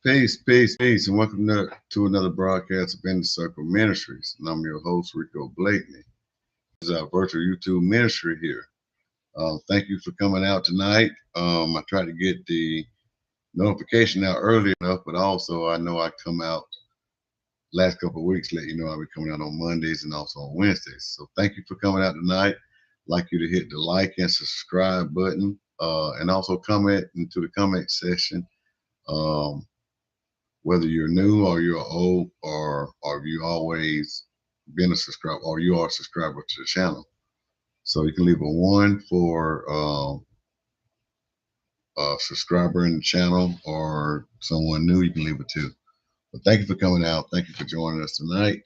Peace, and welcome to another broadcast of In the Circle Ministries. And I'm your host, Rico Blakeney. This is our virtual YouTube ministry here. Thank you for coming out tonight. I tried to get the notification out early enough, but also I know I come out last couple of weeks, let you know I'll be coming out on Mondays and also on Wednesdays. So thank you for coming out tonight. I'd like you to hit the like and subscribe button, and also comment into the comment section. Whether you're new or you're old, or you always been a subscriber, or you are a subscriber to the channel. So you can leave a 1 for a subscriber in the channel, or someone new, you can leave a 2. But thank you for coming out. Thank you for joining us tonight.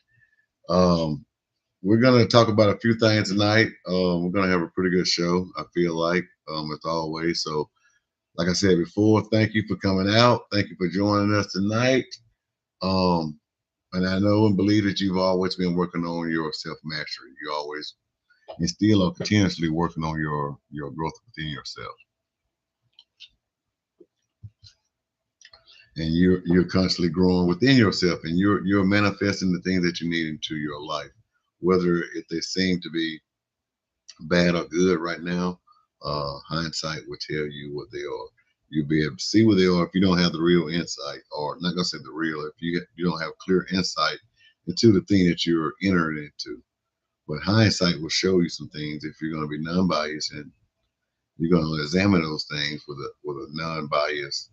We're going to talk about a few things tonight. We're going to have a pretty good show, I feel like, as always. So like I said before, thank you for coming out. Thank you for joining us tonight. And I know and believe that you've always been working on your self-mastery. You always and still are continuously working on your growth within yourself. And you're constantly growing within yourself, and you're manifesting the things that you need into your life, whether if they seem to be bad or good right now. Hindsight will tell you what they are. You'll be able to see what they are if you don't have the real insight, or not gonna say the real, if you don't have clear insight into the thing that you're entering into. But hindsight will show you some things if you're going to be non-biased, and you're going to examine those things with a non-biased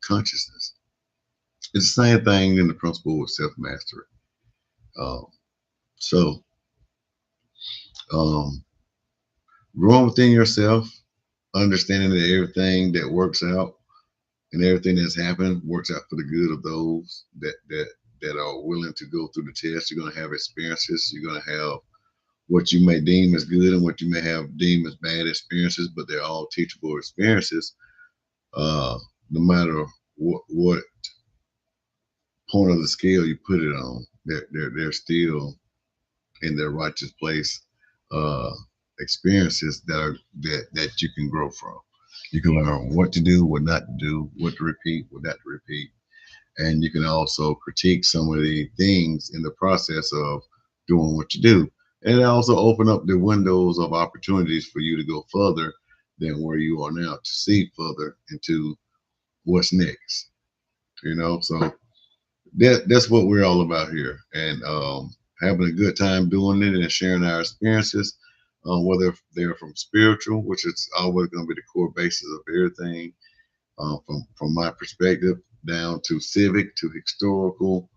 consciousness. It's the same thing in the principle of self-mastery. So growing within yourself, understanding that everything that works out and everything that's happened works out for the good of those that are willing to go through the test. You're going to have experiences. You're going to have what you may deem as good and what you may have deemed as bad experiences, but they're all teachable experiences. No matter what point of the scale you put it on, they're still in their righteous place. Experiences that you can grow from. You can learn what to do, what not to do, what to repeat, what not to repeat, and you can also critique some of the things in the process of doing what you do. And it also open up the windows of opportunities for you to go further than where you are now, to see further into what's next. So that's what we're all about here, and having a good time doing it and sharing our experiences, whether they're from spiritual, which is always going to be the core basis of everything, from my perspective, down to civic, to historical,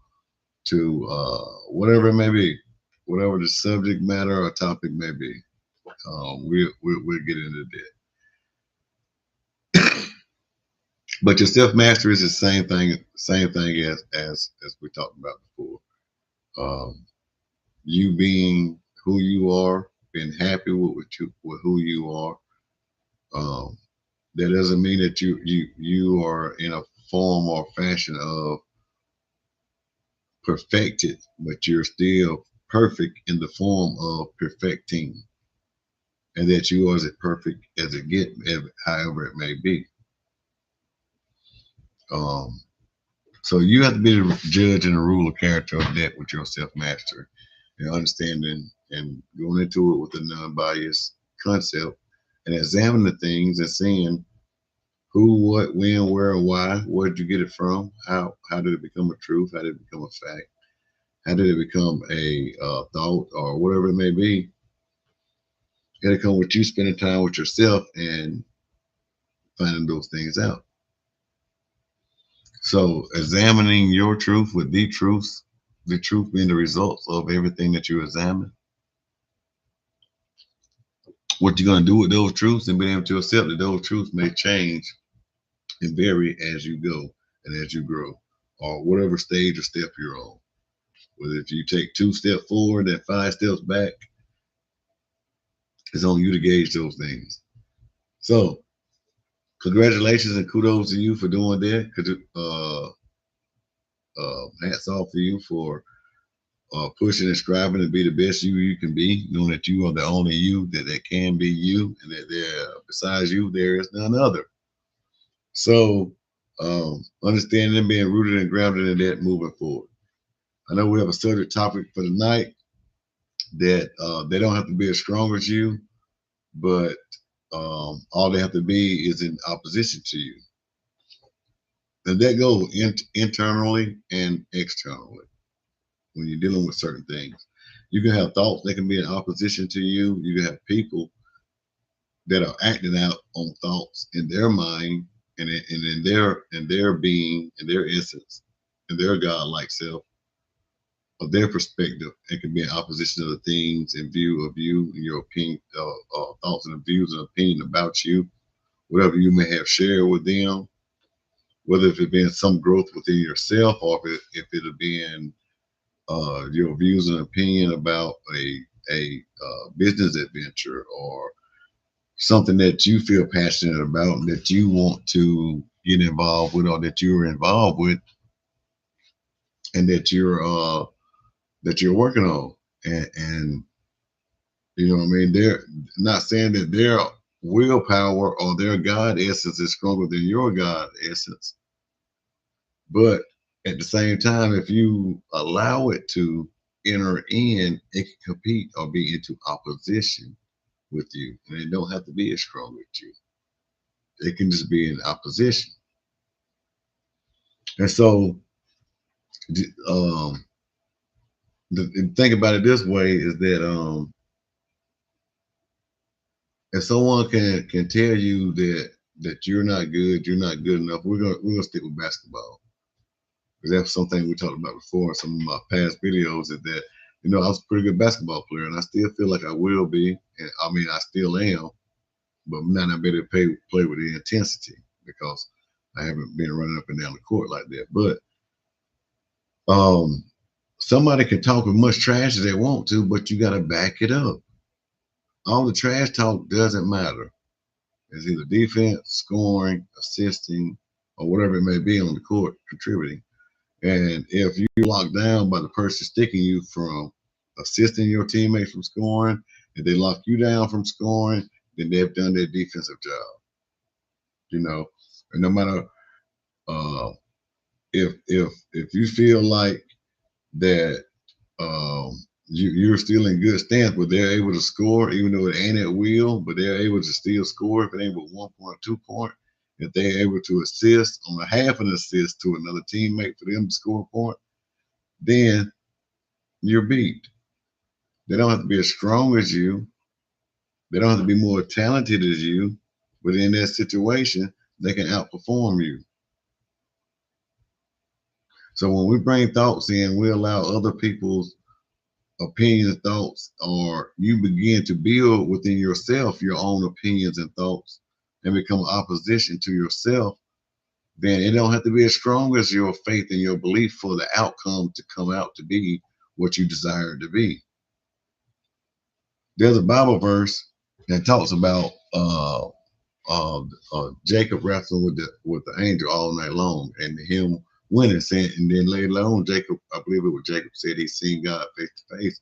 to whatever it may be. Whatever the subject matter or topic may be, we'll get into that. But your self mastery is the same thing as we talked about before. You being who you are, being happy with who you are. That doesn't mean that you are in a form or fashion of perfected, but you're still perfect in the form of perfecting, and that you are as perfect as it get, however it may be. So you have to be the judge and the rule of character of that with your self-mastery, and understanding and going into it with a non-biased concept, and examining the things and seeing who, what, when, where, and why. Where did you get it from? How did it become a truth? How did it become a fact? How did it become a thought, or whatever it may be? It'll come with you spending time with yourself and finding those things out. So examining your truth with the truth being the results of everything that you examine. What you're going to do with those truths, and being able to accept that those truths may change and vary as you go and as you grow, or whatever stage or step you're on. Whether if you take 2 steps forward and 5 steps back, it's on you to gauge those things. So congratulations and kudos to you for doing that. Hats off to you for pushing and striving to be the best you can be, knowing that you are the only you that can be you, and that besides you there is none other. So Understanding and being rooted and grounded in that moving forward. I know we have a subject topic for tonight that they don't have to be as strong as you, but all they have to be is in opposition to you. And that goes internally and externally when you're dealing with certain things. You can have thoughts that can be in opposition to you. You can have people that are acting out on thoughts in their mind and in their being, in their essence, in their God-like self, of their perspective. It can be in opposition to the things in view of you and your opinion, thoughts and views and opinion about you, whatever you may have shared with them, whether if it been some growth within yourself or if it have been your views and opinion about a business adventure or something that you feel passionate about and that you want to get involved with or that you're involved with and that you're working on. And you know what I mean? They're not saying that their willpower or their God essence is stronger than your God essence. But at the same time, if you allow it to enter in, it can compete or be into opposition with you. And it don't have to be as strong with you. It can just be in opposition. And so the thing about it this way is that if someone can tell you that you're not good enough, we're gonna stick with basketball. Because that's something we talked about before in some of my past videos, is that, you know, I was a pretty good basketball player and I still feel like I will be. And I mean, I still am, but I'm not able to play with the intensity because I haven't been running up and down the court like that. But somebody can talk as much trash as they want to, but you got to back it up. All the trash talk doesn't matter. It's either defense, scoring, assisting, or whatever it may be on the court, contributing. And if you're locked down by the person sticking you from assisting your teammates from scoring, if they lock you down from scoring, then they've done their defensive job. You know, and no matter if you feel like that you're still in good stance, but they're able to score, even though it ain't at will, but they're able to still score if it ain't but 1 point, 2 point. If they're able to assist on a half an assist to another teammate for them to score a point, then you're beat. They don't have to be as strong as you. They don't have to be more talented as you, but in that situation, they can outperform you. So when we bring thoughts in, we allow other people's opinions, thoughts, or you begin to build within yourself your own opinions and thoughts and become opposition to yourself, then it don't have to be as strong as your faith and your belief for the outcome to come out to be what you desire it to be. There's a Bible verse that talks about Jacob wrestling with the angel all night long, and him winning. And then later on, Jacob, I believe it was Jacob, said he seen God face to face,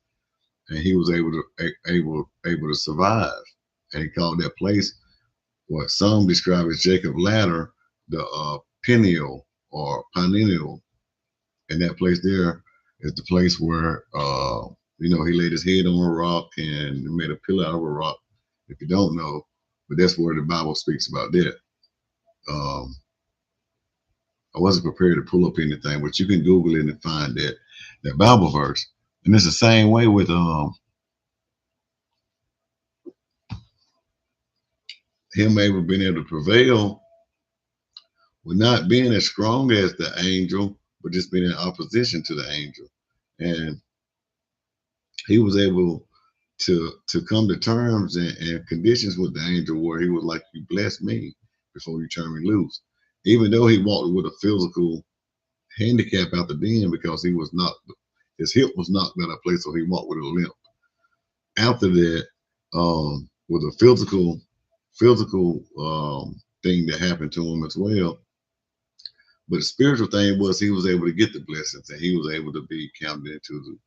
and he was able to survive. And he called that place what some describe as Jacob Ladder, the Peniel or Peniel. And that place there is the place where he laid his head on a rock and made a pillar out of a rock. If you don't know, but that's where the Bible speaks about that. I wasn't prepared to pull up anything, but you can Google it and find that Bible verse. And it's the same way with him being able to prevail with not being as strong as the angel, but just being in opposition to the angel. And he was able to come to terms and conditions with the angel where he was like, you bless me before you turn me loose. Even though he walked with a physical handicap out the den because his hip was knocked out of place, so he walked with a limp. After that, with a physical thing that happened to him as well. But the spiritual thing was he was able to get the blessings and he was able to be counted into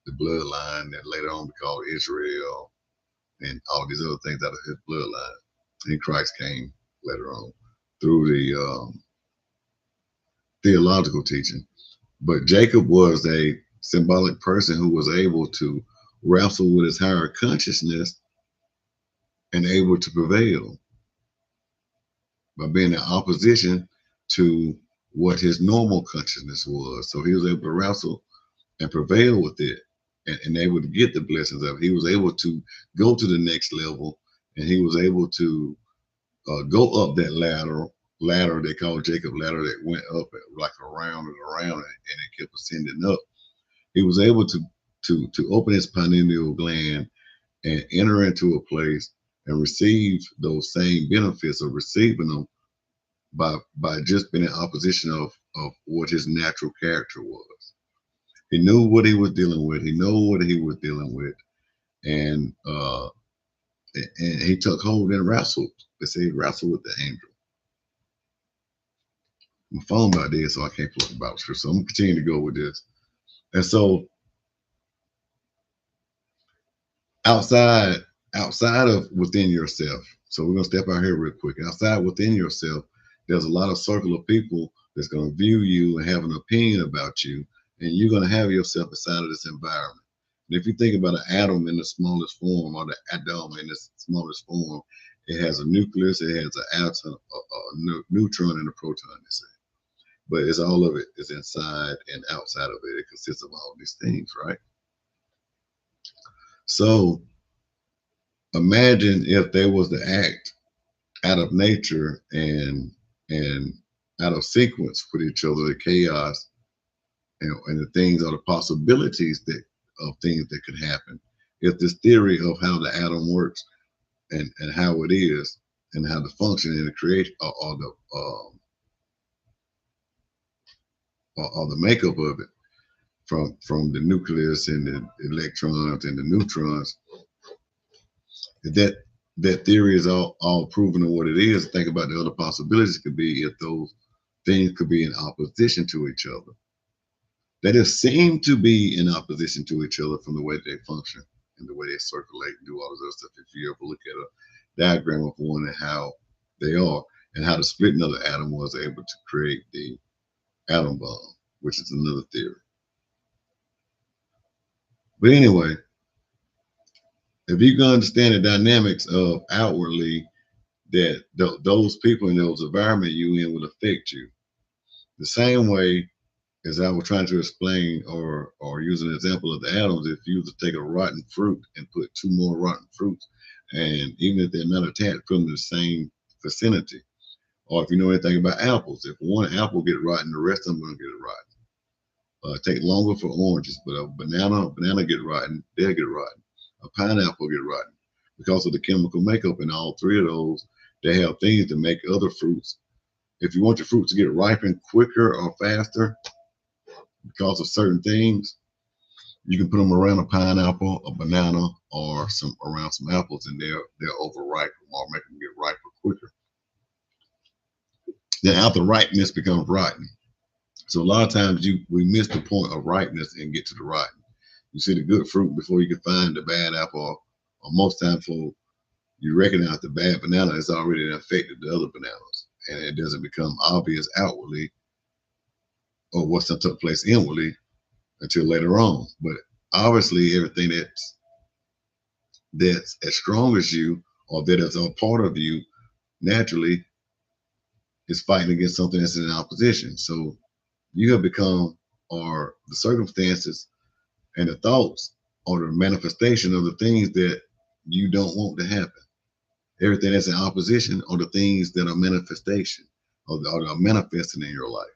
the bloodline that later on be called Israel and all these other things out of his bloodline. And Christ came later on through theological teaching. But Jacob was a symbolic person who was able to wrestle with his higher consciousness and able to prevail by being in opposition to what his normal consciousness was. So he was able to wrestle and prevail with it and able to get the blessings of it. He was able to go to the next level, and he was able to go up that ladder they call Jacob ladder, that went up like around and around, and it kept ascending up. He was able to open his pineal gland and enter into a place and receive those same benefits of receiving them by just being in opposition of what his natural character was. He knew what he was dealing with. He knew what he was dealing with, and he took hold and wrestled. They say he wrestled with the angel. My phone about there, so I can't pull up the Bible scripture. So I'm gonna continue to go with this. And so outside of within yourself. So we're gonna step out here real quick. Outside within yourself, there's a lot of circle of people that's gonna view you and have an opinion about you, and you're gonna have yourself inside of this environment. And if you think about an atom in the smallest form, or the atom in the smallest form, it has a nucleus, it has an atom, a neutron, and a proton. They say, but it's all of it is inside and outside of it. It consists of all these things, right? So imagine if they was to act out of nature and out of sequence with each other, the chaos and the things or the possibilities that of things that could happen. If this theory of how the atom works and how it is and how the function and the creation or the makeup of it from the nucleus and the electrons and the neutrons, that that theory is all proven of what it is. Think about the other possibilities could be if those things could be in opposition to each other. They just seem to be in opposition to each other from the way they function and the way they circulate and do all this other stuff. If you ever look at a diagram of one and how they are and how the splitting of the atom was able to create the atom bomb, which is another theory. But anyway, if you can understand the dynamics of outwardly that those people in those environment you in will affect you the same way as I was trying to explain or use an example of the atoms. If you were to take a rotten fruit and put two more rotten fruits, and even if they're not attached, put them in the same vicinity. Or if you know anything about apples, if one apple get rotten, the rest of them gonna get it rotten. Take longer for oranges, but a banana get rotten, they'll get rotten. A pineapple get rotten because of the chemical makeup in all three of those. They have things to make other fruits. If you want your fruits to get ripened quicker or faster because of certain things, you can put them around a pineapple, a banana, or around some apples, and they're overripe or make them get riper quicker. Then after ripeness becomes rotten. So a lot of times we miss the point of ripeness and get to the rotten. You see the good fruit before you can find the bad apple, or most times before you recognize the bad banana, it's already affected the other bananas, and it doesn't become obvious outwardly or what's took place inwardly until later on. But obviously, everything that's as strong as you or that is a part of you naturally is fighting against something that's in opposition. So you have become, or the circumstances and the thoughts or the manifestation of the things that you don't want to happen. Everything that's in opposition are the things that are manifestation or are manifesting in your life.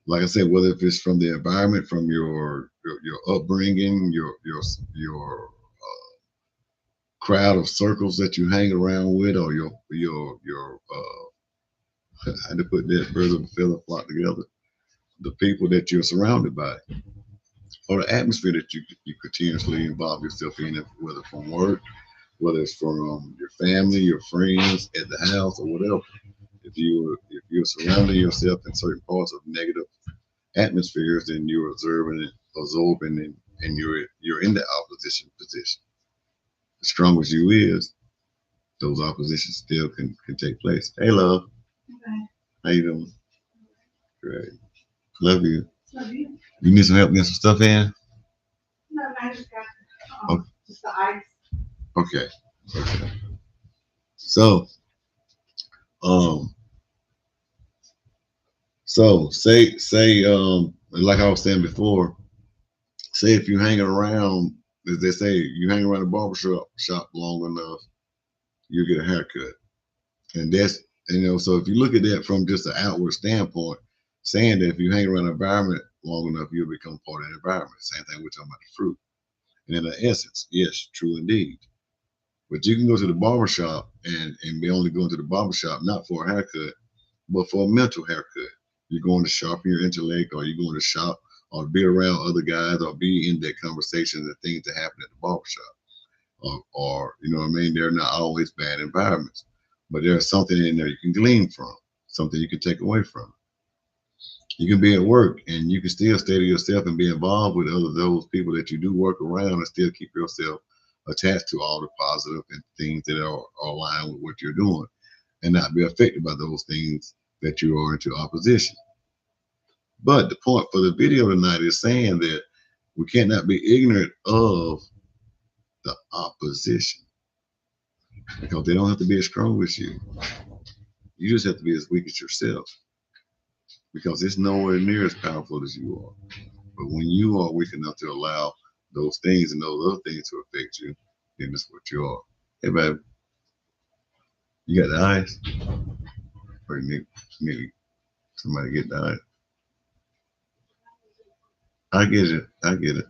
Like I said, whether if it's from the environment, from your upbringing, your crowd of circles that you hang around with, or your I had to put that birds of a feather flock together. The people that you're surrounded by, or the atmosphere that you continuously involve yourself in, whether from work, whether it's from your family, your friends, at the house, or whatever. If you're surrounding yourself in certain parts of negative atmospheres, then you're absorbing, and you're in the opposition position. As strong as you is, those oppositions still can take place. Hey, love. Okay. How you doing? Great. Love you. Love you. You need some help getting some stuff in? No, I just got Okay. just the ice. Okay. Okay. So, um, like I was saying before, say if you hanging around, as they say, you hang around the barbershop long enough, you get a haircut. And that's, so if you look at that from just an outward standpoint, saying that if you hang around the environment long enough, you'll become part of the environment. Same thing we're talking about the fruit. And in the essence, yes, true indeed. But you can go to the barbershop and be only going to the barbershop not for a haircut, but for a mental haircut. You're going to sharpen your intellect, or you're going to shop, or be around other guys, or be in that conversation and things that happen at the barbershop. Or you know what I mean? They're not always bad environments, but there's something in there you can glean from, something you can take away from. You can be at work and you can still stay to yourself and be involved with those people that you do work around, and still keep yourself attached to all the positive and things that are aligned with what you're doing, and not be affected by those things that you are into opposition. But the point for the video tonight is saying that we cannot be ignorant of the opposition, because they don't have to be as strong as you. You just have to be as weak as yourself, because it's nowhere near as powerful as you are. But when you are weak enough to allow those things and those other things to affect you, then that's what you are. Hey, baby, you got the eyes? Or you need somebody to get the eyes? I get it. I get it.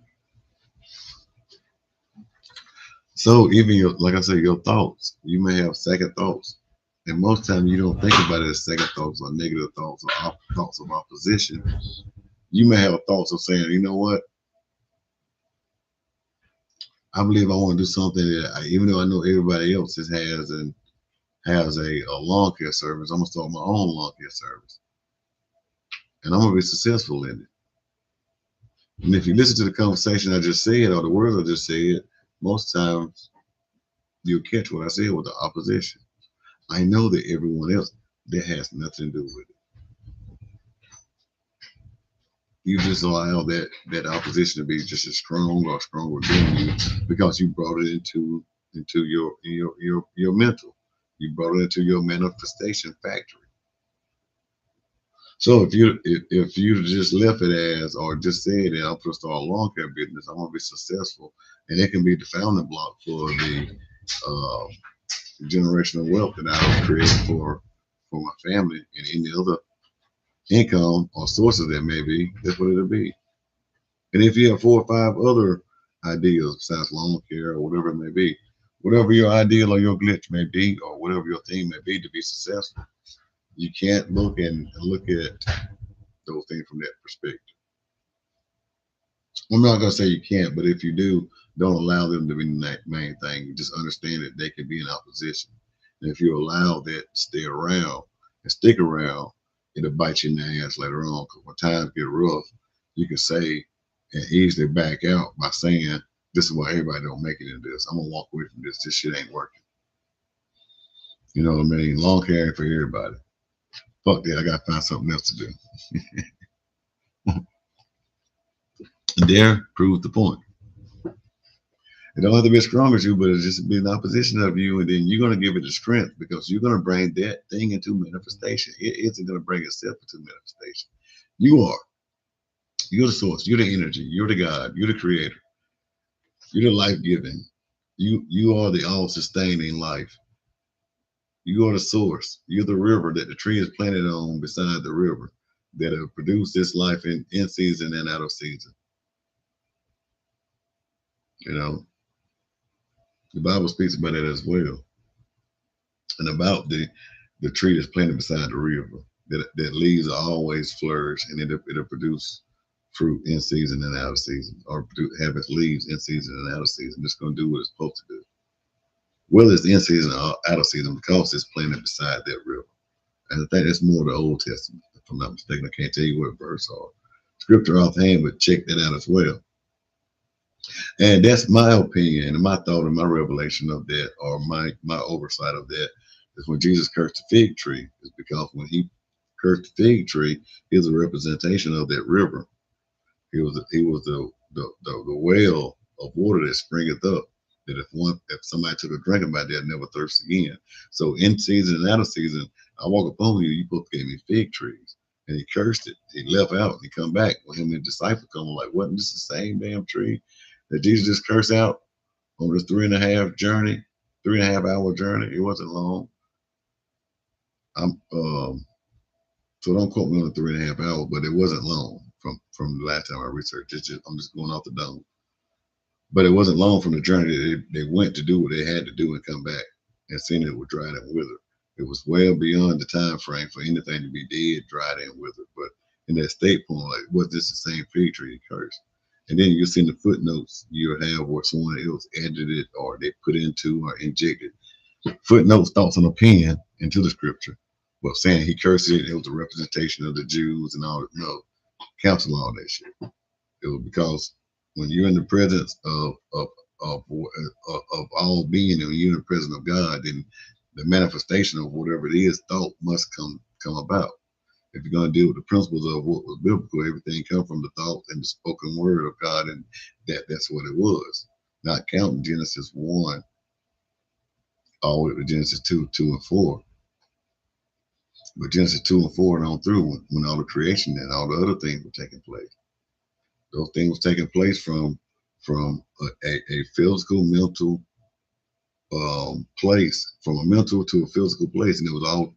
So even your, like I said, your thoughts, you may have second thoughts. And most times you don't think about it as second thoughts or negative thoughts or thoughts of opposition. You may have thoughts of saying, you know what? I believe I want to do something that even though I know everybody else has a lawn care service, I'm gonna start my own lawn care service, and I'm gonna be successful in it. And if you listen to the conversation I just said or the words I just said, most times you'll catch what I said with the opposition. I know that everyone else, that has nothing to do with it. You just allow that opposition to be just as strong or stronger than you, because you brought it into your mental. You brought it into your manifestation factory. So if you just left it as, or just said that I'm going to start a lawn care business, I'm going to be successful, and it can be the founding block for the generational wealth that I will create for my family and any other income or sources that may be, that's what it'll be. And if you have 4 or 5 other ideas besides lawn care or whatever it may be, whatever your ideal or your glitch may be, or whatever your theme may be to be successful, you can't look at those things from that perspective. I'm not gonna say you can't, but if you do, don't allow them to be the main thing. You just understand that they can be in opposition. And if you allow that to stay around and stick around, it'll bite you in the ass later on. Because when times get rough, you can say and easily back out by saying, this is why everybody don't make it in this. I'm gonna walk away from this. This shit ain't working. You know what I mean? Lawn care ain't for everybody. Fuck that. I gotta find something else to do. There proves the point. It don't have to be as strong as you, but it's just be in opposition of you, and then you're gonna give it the strength, because you're gonna bring that thing into manifestation. It isn't gonna bring itself into manifestation. You are. You're the source. You're the energy. You're the God. You're the creator. You're the life giving. You are the all sustaining life. You are the source. You're the river that the tree is planted on beside the river that have produced this life in season and out of season. You know, the Bible speaks about it as well, and about the tree that's planted beside the river that leaves are always flourish, and it'll produce fruit in season and out of season, or have its leaves in season and out of season. It's going to do what it's supposed to do. Whether it's in season or out of season, because it's planted beside that river. And I think that's more the Old Testament, if I'm not mistaken. I can't tell you what verse or scripture offhand, but check that out as well. And that's my opinion and my thought and my revelation of that, or my oversight of that, is when Jesus cursed the fig tree, is because when he cursed the fig tree, is a representation of that river. He was the well of water that springeth up. That if somebody took a drink about that, never thirst again. So in season and out of season, I walk upon you, you both gave me fig trees. And he cursed it. He left out and he come back. When him and the disciple come, like, wasn't this the same damn tree that Jesus just cursed out on this 3.5 hour journey? It wasn't long. I'm So don't quote me on the 3.5 hours, but it wasn't long from the last time I researched. I'm just going off the dome. But it wasn't long from the journey they went to do what they had to do and come back and seen it was dried and withered. It was well beyond the time frame for anything to be dead, dried, and withered. But in that state point, like, was this the same fig tree he cursed? And then you'll see in the footnotes, you'll have where someone else edited or they put into or injected footnotes, thoughts, and opinion into the scripture. But saying he cursed it, it was a representation of the Jews and all that. No, cancel all that shit. It was because when you're in the presence of all being, and you're in the presence of God, then the manifestation of whatever it is, thought must come about. If you're going to deal with the principles of what was biblical, everything comes from the thought and the spoken word of God, and that's what it was. Not counting Genesis 1 all the way to Genesis 2, 2 and 4. But Genesis 2 and 4 and on through, when all the creation and all the other things were taking place. Those things were taking place from a physical, mental place, from a mental to a physical place, and it was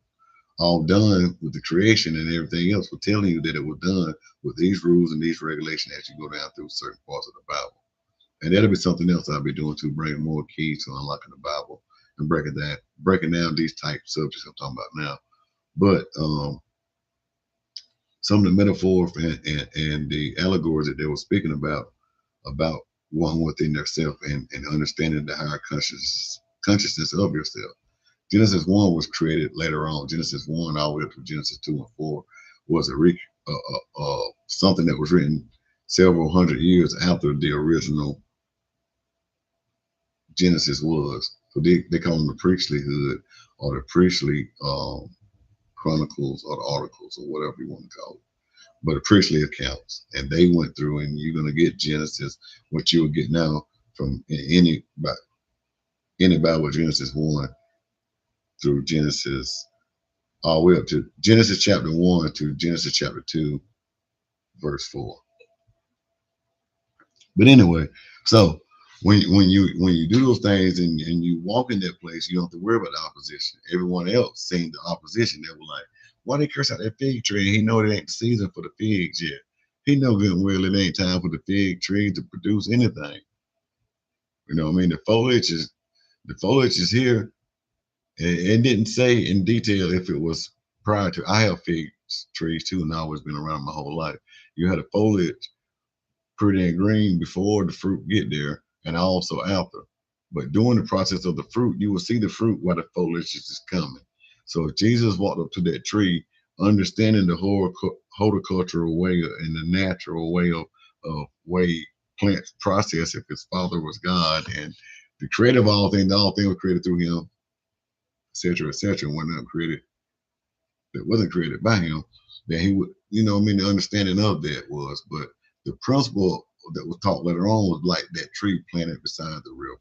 all done with the creation, and everything else was telling you that it was done with these rules and these regulations as you go down through certain parts of the Bible. And that'll be something else I'll be doing too, bringing more keys to unlocking the Bible and breaking down these type subjects I'm talking about now. But some of the metaphors and the allegories that they were speaking about one within yourself and understanding the higher consciousness of yourself. Genesis 1 was created later on. Genesis 1 all the way up to Genesis 2 and 4 was something that was written several hundred years after the original Genesis was. So they call them the priestlyhood or the priestly chronicles or the articles or whatever you want to call it. But the priestly accounts, and they went through, and you're going to get Genesis, what you will get now from any Bible, Genesis 1 through Genesis, all the way up to Genesis chapter 1 to Genesis chapter 2, verse 4. But anyway, so when you do those things and you walk in that place, you don't have to worry about the opposition. Everyone else seeing the opposition, they were like, why they curse out that fig tree? He know it ain't the season for the figs yet. He know good and well it ain't time for the fig tree to produce anything. You know what I mean? The foliage is here. It didn't say in detail if it was prior to. I have fig trees too, and I've always been around my whole life. You had a foliage pretty and green before the fruit get there, and also after. But during the process of the fruit, you will see the fruit while the foliage is just coming. So if Jesus walked up to that tree, understanding the horticultural way and the natural way of way plants process, if his father was God and the creator of all things were created through him, etc., were not created, that wasn't created by him, then he would, the understanding of that was, but the principle that was taught later on was like that tree planted beside the river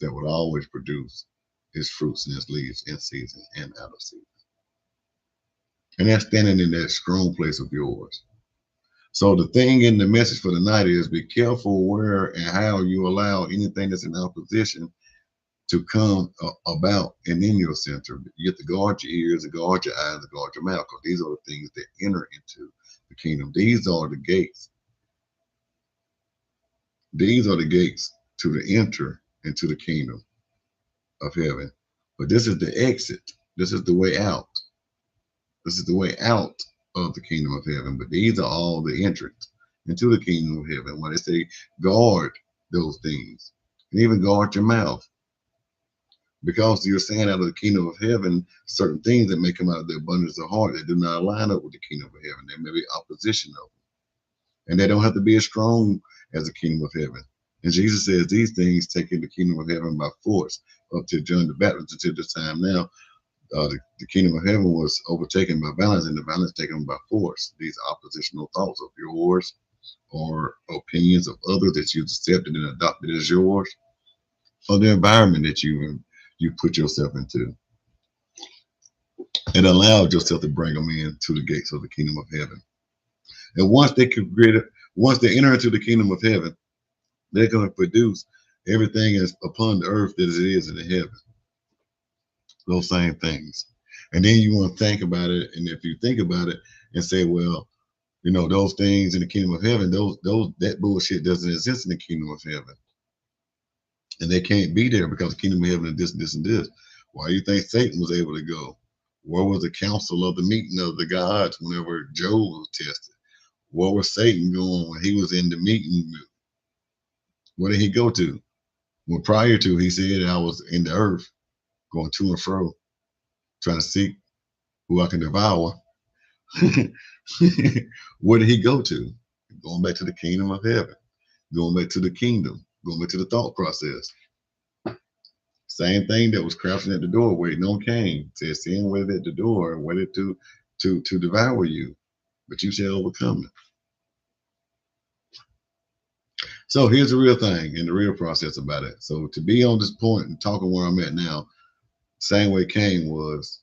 that would always produce its fruits and its leaves in season and out of season. And that's standing in that strong place of yours. So the thing in the message for tonight is be careful where and how you allow anything that's in opposition to come about and in your center. You have to guard your ears, and guard your eyes, and guard your mouth, because these are the things that enter into the kingdom. These are the gates. These are the gates to the enter into the kingdom of heaven. But this is the exit. This is the way out. This is the way out of the kingdom of heaven. But these are all the entrance into the kingdom of heaven. When they say guard those things, and even guard your mouth, because you're saying out of the kingdom of heaven certain things that may come out of the abundance of heart that do not line up with the kingdom of heaven. There may be opposition of them, and they don't have to be as strong as the kingdom of heaven. And Jesus says these things take in the kingdom of heaven by force, up to John the Baptist until this time now. the kingdom of heaven was overtaken by violence, and the violence taken by force. These oppositional thoughts of yours or opinions of others that you've accepted and adopted as yours, or the environment that you put yourself into, and allowed yourself to bring them in to the gates of the kingdom of heaven. And once they enter into the kingdom of heaven, they're going to produce everything is upon the earth that it is in the heaven. Those same things. And then you want to think about it. And if you think about it and say, well, those things in the kingdom of heaven, that bullshit doesn't exist in the kingdom of heaven. And they can't be there because the kingdom of heaven is this, this, and this. Why do you think Satan was able to go? Where was the council of the meeting of the gods whenever Job was tested? Where was Satan going when he was in the meeting? Where did he go to? Well, prior to, he said, I was in the earth, going to and fro, trying to seek who I can devour. Where did he go to? Going back to the kingdom of heaven, going back to the kingdom, going back to the thought process. Same thing that was crouching at the door, waiting on Cain. Said, sin waited at the door and waited to devour you, but you shall overcome it. So here's the real thing and the real process about it. So to be on this point and talking where I'm at now, same way Cain was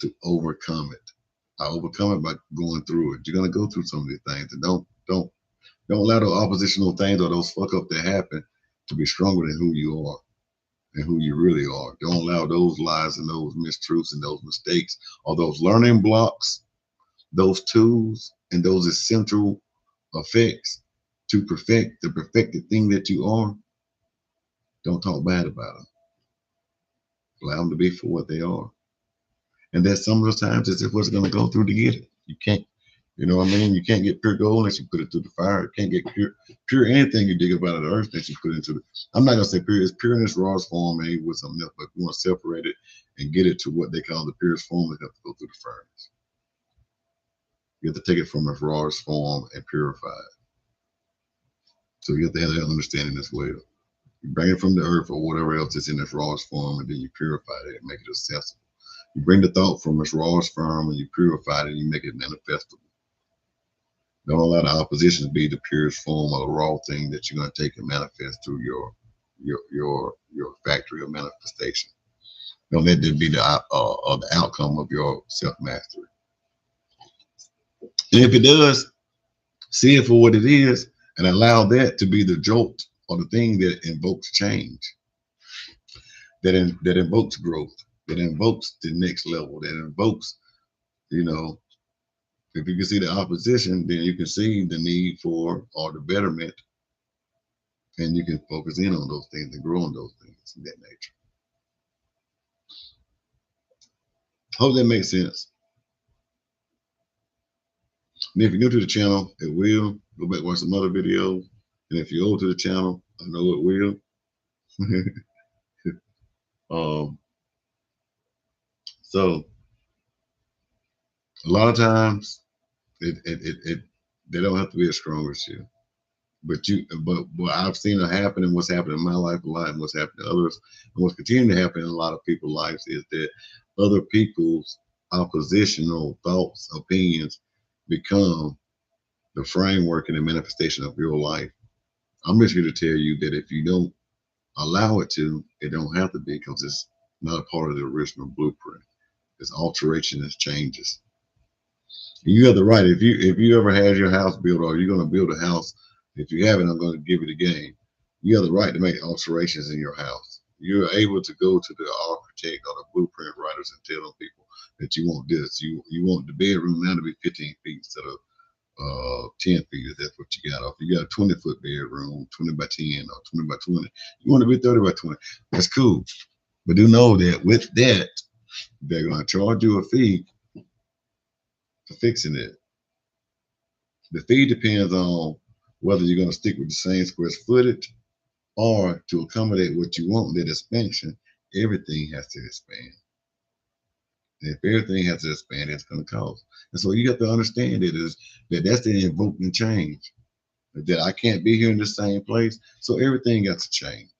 to overcome it. I overcome it by going through it. You're gonna go through some of these things, and don't allow those oppositional things or those fuck up that happen to be stronger than who you are and who you really are. Don't allow those lies and those mistruths and those mistakes or those learning blocks, those tools and those essential effects to perfect the perfected thing that you are. Don't talk bad about them. Allow them to be for what they are. And that some of the times it's what's going to go through to get it. You can't, you can't get pure gold unless you put it through the fire. You can't get pure anything you dig up out of the earth that you put into the, I'm not going to say pure, it's pure in its rawest form, maybe with something else, but if you want to separate it and get it to what they call the purest form, you have to go through the furnace. You have to take it from its rawest form and purify it. So you have to have that understanding as well. You bring it from the earth or whatever else is in its rawest form, and then you purify it and make it accessible. You bring the thought from its rawest form and you purify it and you make it manifestable. Don't allow the opposition to be the purest form or the raw thing that you're going to take and manifest through your factory of manifestation. Don't let that be the outcome of your self-mastery. And if it does, see it for what it is and allow that to be the jolt or the thing that invokes change, that invokes growth, that invokes the next level, that invokes, if you can see the opposition, then you can see the need for or the betterment, and you can focus in on those things and grow on those things in that nature. Hope that makes sense. And if you're new to the channel, it will. Go back and watch some other videos. And if you're old to the channel, I know it will. So a lot of times they don't have to be as strong as you. But what I've seen it happen and what's happened in my life a lot and what's happened to others and what's continuing to happen in a lot of people's lives is that other people's oppositional thoughts, opinions become the framework and the manifestation of your life. I'm just here to tell you that if you don't allow it to, it don't have to be, because it's not a part of the original blueprint. It's alteration, it's changes. You have the right. If you ever had your house built or you're going to build a house, if you haven't, I'm going to give you the game. You have the right to make alterations in your house. You're able to go to the architect or the blueprint writers and tell them people that you want this. You want the bedroom now to be 15 feet instead of 10 feet. If that's what you got. Or if you got a 20-foot bedroom, 20 by 10 or 20 by 20, you want to be 30 by 20. That's cool. But do know that with that, they're going to charge you a fee for fixing it. The fee depends on whether you're going to stick with the same square footage or to accommodate what you want, that expansion. Everything has to expand. And if everything has to expand, it's going to cost. And so you have to understand that's the invoking change. That I can't be here in the same place. So everything got to change.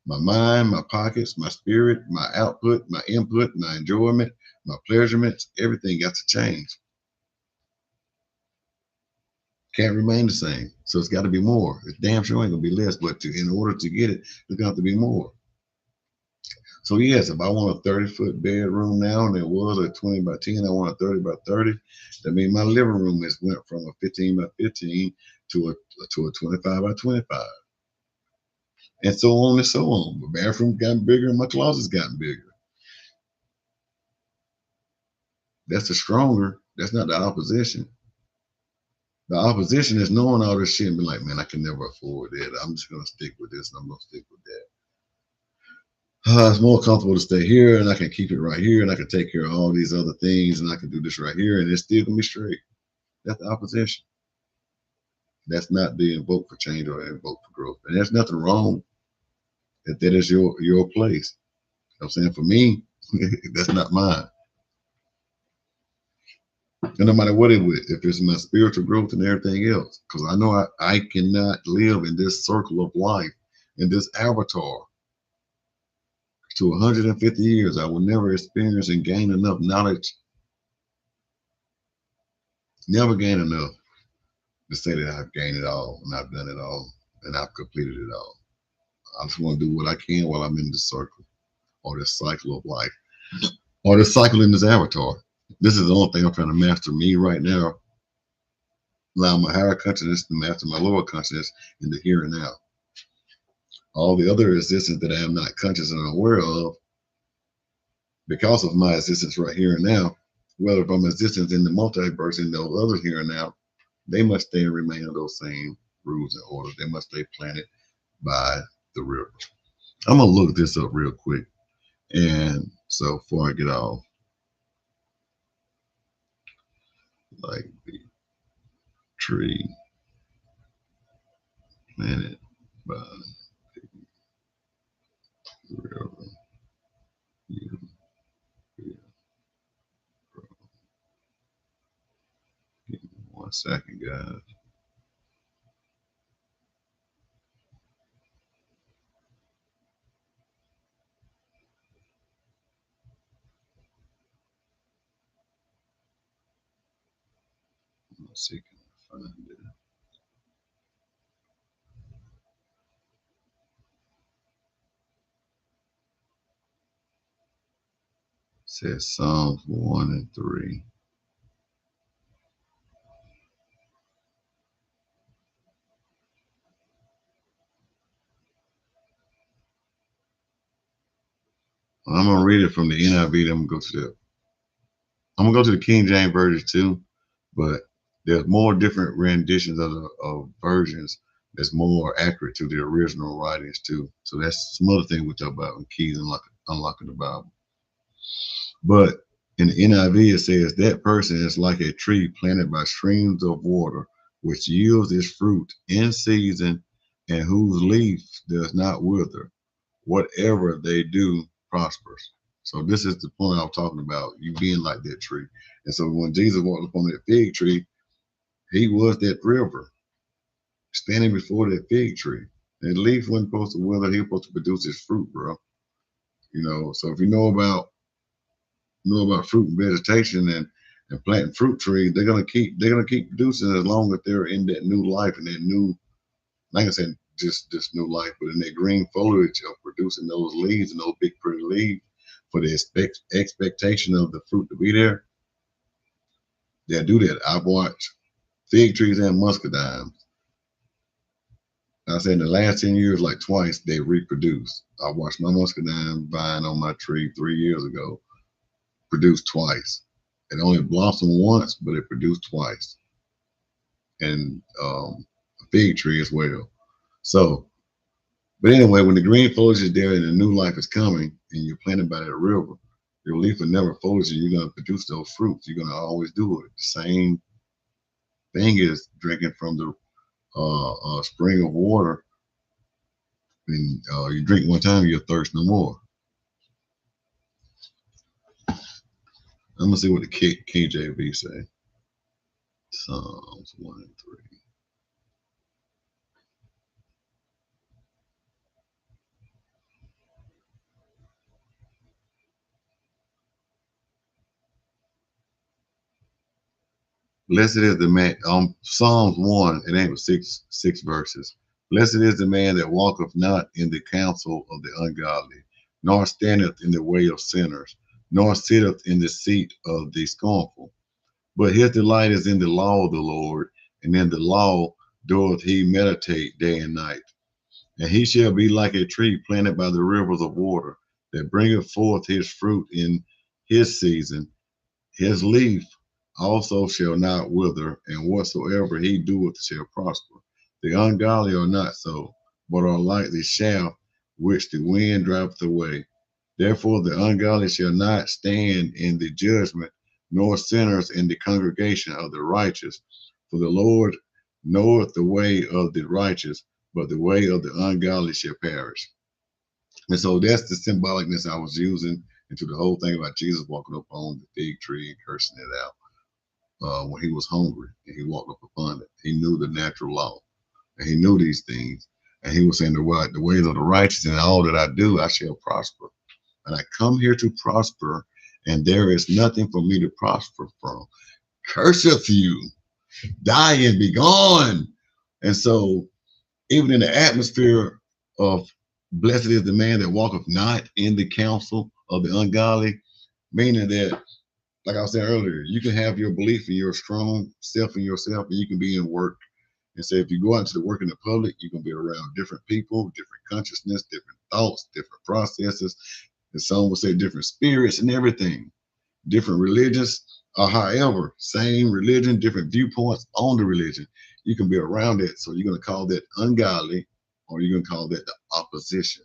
My mind, my pockets, my spirit, my output, my input, my enjoyment, my pleasurements, everything got to change. Can't remain the same. So it's got to be more. It's damn sure ain't gonna be less, but in order to get it, it's got to be more. So yes, if I want a 30-foot bedroom now, and it was a 20 by 10, I want a 30 by 30. That means my living room has went from a 15 by 15 to a 25 by 25, and so on and so on. The bathroom gotten bigger, and my closet's gotten bigger. That's the stronger. That's not the opposition. The opposition is knowing all this shit and be like, man, I can never afford it. I'm just gonna stick with this, and I'm gonna stick with that. It's more comfortable to stay here, and I can keep it right here, and I can take care of all these other things, and I can do this right here, and it's still gonna be straight. That's the opposition. That's not the invoke for change or invoke for growth. And there's nothing wrong if that is your place. I'm saying for me, that's not mine. And no matter what it is, if it's my spiritual growth and everything else, because I know I cannot live in this circle of life, in this avatar, to 150 years. I will never experience and gain enough knowledge, never gain enough to say that I've gained it all and I've done it all and I've completed it all. I just want to do what I can while I'm in the circle or this cycle of life or this cycle in this avatar. This is the only thing I'm trying to master me right now. Allow my higher consciousness to master my lower consciousness in the here and now. All the other existence that I am not conscious and aware of, because of my existence right here and now, whether from existence in the multiverse and those others here and now, they must stay and remain on those same rules and orders. They must stay planted by the river. I'm gonna look this up real quick. And so before I get off, like the tree planted by the river. You will grow. Give me 1 second, guys. Let's see, can I find it? It says Psalms 1 and 3. I'm gonna read it from the NIV. Then I'm gonna go to the King James version too, but there's more different renditions of versions that's more accurate to the original writings too. So that's some other thing we talk about in keys and unlocking the Bible. But in the NIV it says that person is like a tree planted by streams of water, which yields its fruit in season and whose leaf does not wither. Whatever they do prospers. So this is the point I was talking about, you being like that tree. And so when Jesus walked up on that fig tree, he was that river standing before that fig tree. And the leaf wasn't supposed to wither, he was supposed to produce his fruit, bro. You know, so if you know about fruit and vegetation and planting fruit trees, they're gonna keep producing as long as they're in that new life and that new, like I said, just this new life, but in that green foliage of producing those leaves and those big pretty leaves for the expectation of the fruit to be there. They'll do that. I've watched fig trees and muscadines. I said in the last 10 years, like twice, they reproduced. I watched my muscadine vine on my tree 3 years ago produce twice. It only blossomed once, but it produced twice. And a fig tree as well. So, but anyway, when the green foliage is there and the new life is coming and you're planted by that river, your leaf will never foliage and you're going to produce those fruits. You're going to always do it. The same thing is drinking from the spring of water. And you drink one time, you'll thirst no more. I'm going to see what the KJV say. Psalms 1 and 3. Blessed is the man, Psalms 1, it ain't but six verses. Blessed is the man that walketh not in the counsel of the ungodly, nor standeth in the way of sinners, nor sitteth in the seat of the scornful. But his delight is in the law of the Lord, and in the law doeth he meditate day and night. And he shall be like a tree planted by the rivers of water, that bringeth forth his fruit in his season. His leaf also shall not wither, and whatsoever he doeth shall prosper. The ungodly are not so, but are like the shaft which the wind driveth away. Therefore the ungodly shall not stand in the judgment, nor sinners in the congregation of the righteous. For the Lord knoweth the way of the righteous, but the way of the ungodly shall perish. And so that's the symbolicness I was using into the whole thing about Jesus walking up on the fig tree and cursing it out when he was hungry and he walked up upon it. He knew the natural law and he knew these things. And he was saying the ways of the righteous and all that I do, I shall prosper. And I come here to prosper, and there is nothing for me to prosper from. Curseth you, die and be gone. And so even in the atmosphere of blessed is the man that walketh not in the counsel of the ungodly, meaning that, like I was saying earlier, you can have your belief in your strong self in yourself, and you can be in work. And so if you go out into the work in the public, you can be around different people, different consciousness, different thoughts, different processes, and some would say different spirits and everything, different religions, or however, same religion, different viewpoints on the religion. You can be around it. So you're going to call that ungodly, or you're going to call that the opposition.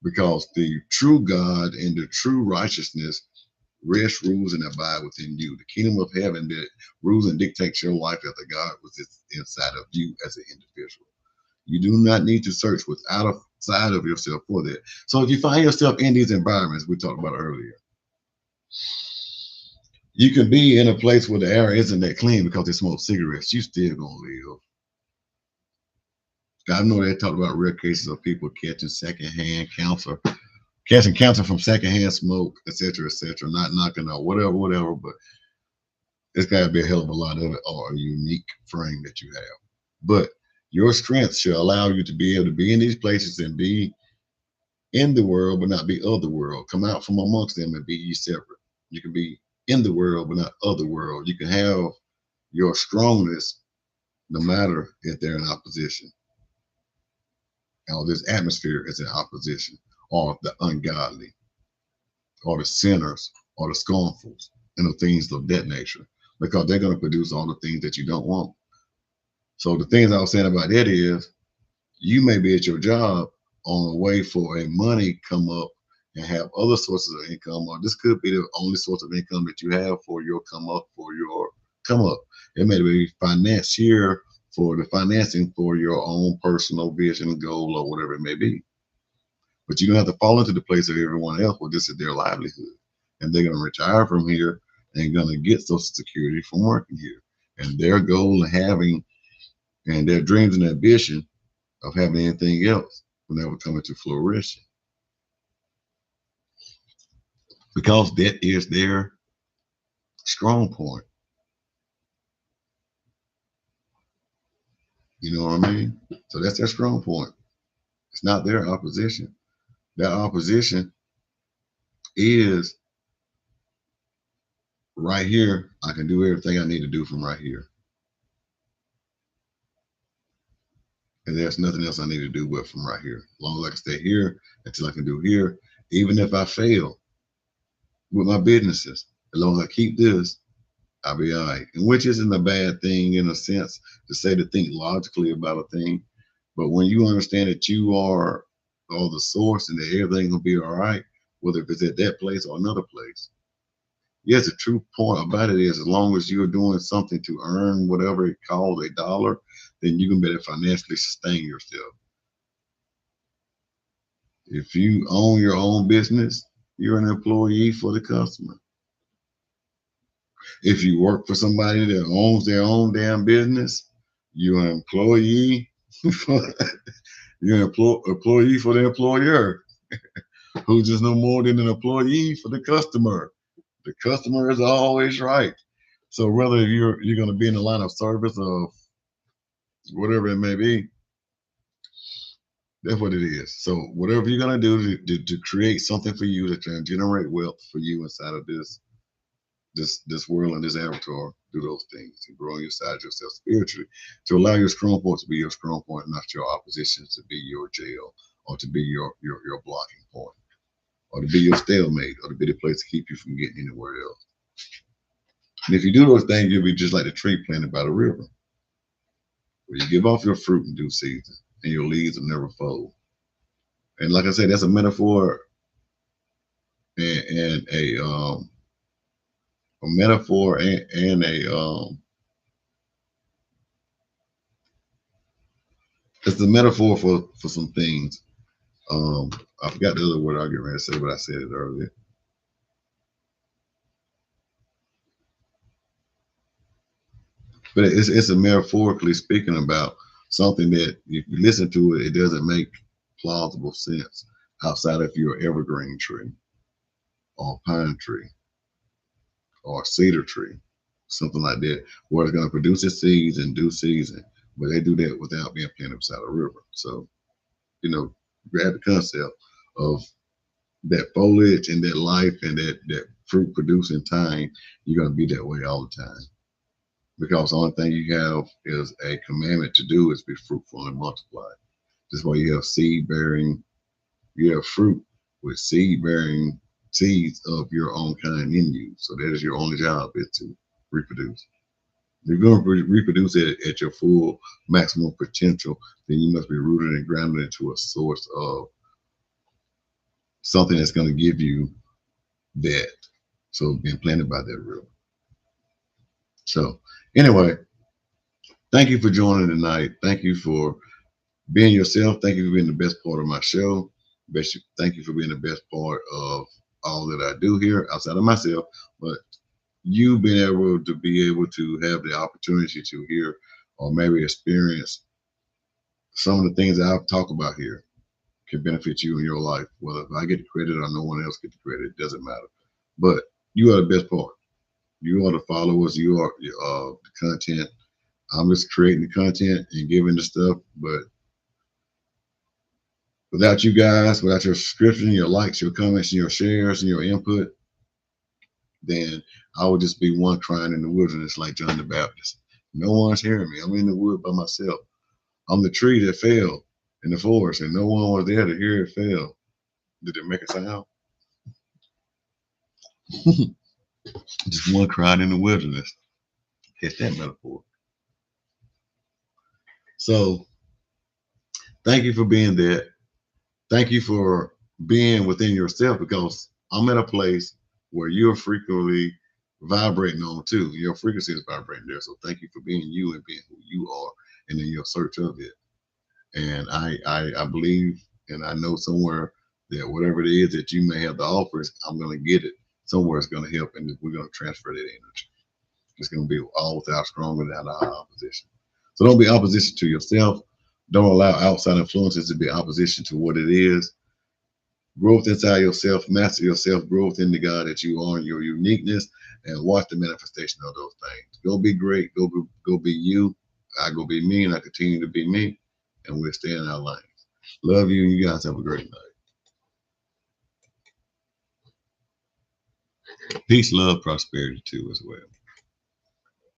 Because the true God and the true righteousness rest, rules, and abide within you. The kingdom of heaven that rules and dictates your life as a God was inside of you as an individual. You do not need to search outside of yourself for that. So if you find yourself in these environments we talked about earlier, you can be in a place where the air isn't that clean because they smoke cigarettes. You still gonna live. I know they talked about real cases of people catching secondhand cancer, catching cancer from secondhand smoke, etc., etc. Not knocking out whatever, but it's got to be a hell of a lot of it, or a unique frame that you have. But your strength shall allow you to be able to be in these places and be in the world, but not be of the world. Come out from amongst them and be ye separate. You can be in the world, but not of the world. You can have your strongness no matter if they're in opposition. Or this atmosphere is in opposition, or the ungodly, or the sinners, or the scornfuls, and the things of that nature, because they're going to produce all the things that you don't want. So the things I was saying about that is, you may be at your job on the way for a money come up and have other sources of income, or this could be the only source of income that you have for your come up, It may be financier for the financing for your own personal vision, goal, or whatever it may be. But you don't have to fall into the place of everyone else where this is their livelihood. And they're going to retire from here and going to get Social Security from working here. And their goal of having, and their dreams and ambition of having anything else will never come into fruition. Because that is their strong point. You know what I mean? So that's their strong point. It's not their opposition. Their opposition is right here. I can do everything I need to do from right here. And there's nothing else I need to do but from right here. As long as I can stay here until I can do here, even if I fail with my businesses, as long as I keep this, I'll be all right. And which isn't a bad thing in a sense to say to think logically about a thing. But when you understand that you are the source and that everything will be all right, whether if it's at that place or another place. Yes, the true point about it is as long as you're doing something to earn whatever it calls a dollar, then you can better financially sustain yourself. If you own your own business, you're an employee for the customer. If you work for somebody that owns their own damn business, you're an employee for, you're an employee for the employer, who's just no more than an employee for the customer. The customer is always right. So whether you're going to be in the line of service of whatever it may be, that's what it is. So whatever you're going to do to create something for you that can generate wealth for you inside of this world and this avatar, do those things and grow inside yourself spiritually to allow your strong point to be your strong point, not your opposition to be your jail or to be your blocking point or to be your stalemate or to be the place to keep you from getting anywhere else. And if you do those things, you'll be just like the tree planted by the river, where you give off your fruit in due season and your leaves will never fold. And like I said, that's a metaphor and a metaphor and it's the metaphor for some things. I forgot the other word I was getting ready to say, but I said it earlier. But it's a metaphorically speaking about something that if you listen to it, it doesn't make plausible sense outside of your evergreen tree or pine tree or cedar tree, something like that, where it's going to produce its seeds in due season. But they do that without being planted beside a river. So, grab the concept of that foliage and that life and that fruit producing time. You're going to be that way all the time. Because the only thing you have is a commandment to do is be fruitful and multiply. That's why you have seed bearing, you have fruit with seed bearing seeds of your own kind in you. So that is your only job, is to reproduce. If you're going to reproduce it at your full maximum potential, then you must be rooted and grounded into a source of something that's going to give you that. So being planted by that river. So anyway, thank you for joining tonight. Thank you for being yourself. Thank you for being the best part of my show. Thank you for being the best part of all that I do here outside of myself. But you being able to have the opportunity to hear or maybe experience some of the things that I've talked about here can benefit you in your life. Whether if I get the credit or no one else get the credit, it doesn't matter. But you are the best part. You are the followers. You are the content. I'm just creating the content and giving the stuff, but without you guys, without your subscription, your likes, your comments, and your shares, and your input, then I would just be one crying in the wilderness like John the Baptist. No one's hearing me. I'm in the wood by myself. I'm the tree that fell in the forest, and no one was there to hear it fail. Did it make a sound? Just one crying in the wilderness. Catch that metaphor. So thank you for being there. Thank you for being within yourself, because I'm at a place where you're frequently vibrating on too. Your frequency is vibrating there. So thank you for being you and being who you are and in your search of it. And I believe and I know somewhere that whatever it is that you may have to offer, I'm going to get it. Somewhere it's going to help, and we're going to transfer that energy. It's going to be all without strong, without our opposition. So don't be opposition to yourself. Don't allow outside influences to be opposition to what it is. Growth inside yourself, master yourself, growth in the God that you are, and your uniqueness, and watch the manifestation of those things. Go be great. Go be you. I go be me, and I continue to be me, and we'll stay in our lanes. Love you. You guys have a great night. Peace, love, prosperity too as well.